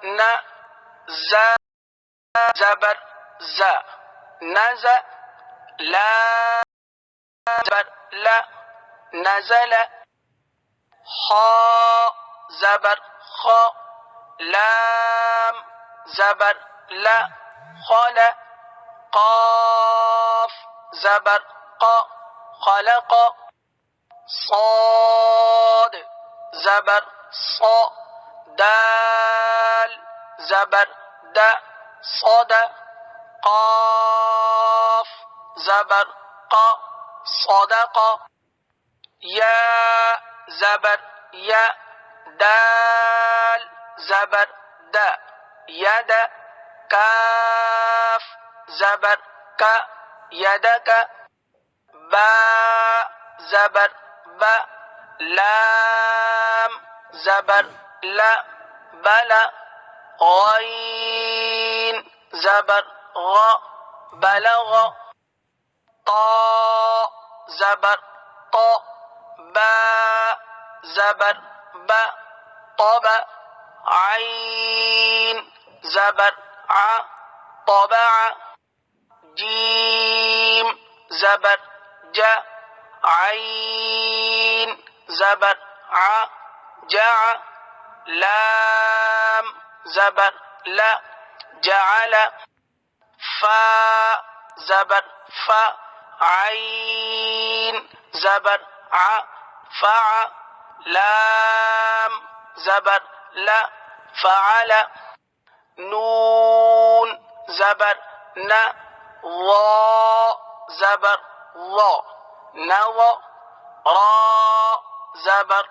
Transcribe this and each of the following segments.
न ज ज़बर ज़ नज़ ला ज़बर ला नज़ल खा ज़बर खा लाम ज़बर ला खल क़ाफ ज़बर क़ा खलक़ صاد ज़बर صا दाल ज़बर द صاد قاف ज़बर क़ा صدق या ज़बर या दाल ज़बर द यद काफ ज़बर का यदक बा ज़बर ब लाम ज़बर ला बला गैन ज़बर ग बलग ता ज़बर ता बा ज़बर ब तब ऐन ज़बर आ तबअ जीम ज़बर ज ऐन ज़बर आ जा लाम ज़बर ला जअल फा ज़बर फा ऐन ज़बर आ फा लाम ज़बर ला फ़अल नून ज़बर न वा ज़बर वा नव रा ज़बर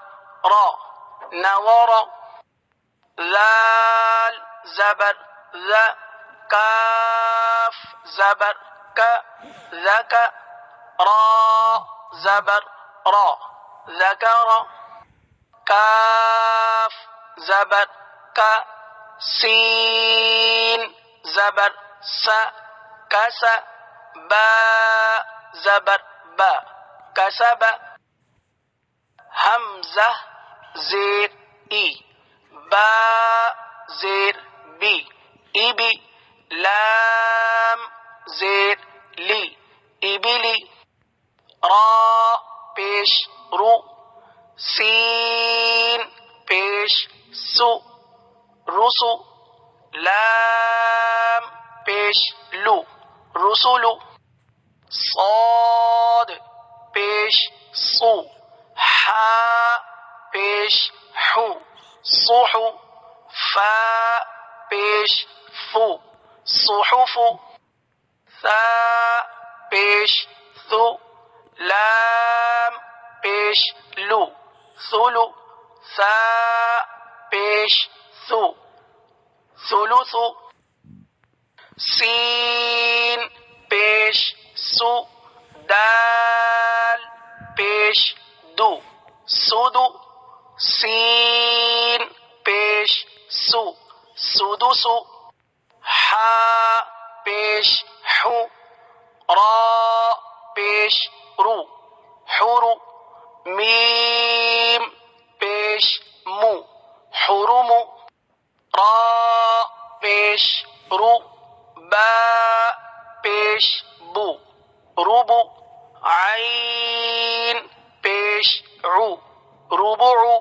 रा नवर लाल ज़बर ज़ काफ ज़बर क ज़क रा ज़बर रा ذكر काफ ज़बर का सीन ज़बर स कस बा ज़बर ब कसब हमज़ा ज़ेर ई बा ज़ेर बी इबी लाम ज़ेर ली इबिली रा पेश रू सीन पेश सु रुसु लाम पेश लु रुसुलु صاد पेश सु हा पेश हु सुहु फा पेश फु सुहुफु सा पेश सु लाम पेश लु सुलु सा पेश सु सुलुसु सीन पेश सु दाल पेश दु सुदु सीन पेश सु सुदुसु हा पेश हु रा पेश रु हुरु मीम पेश मु हुरुमु रा पेश रु बा पेश बु रुबु ऐन पेश उ रुबुउ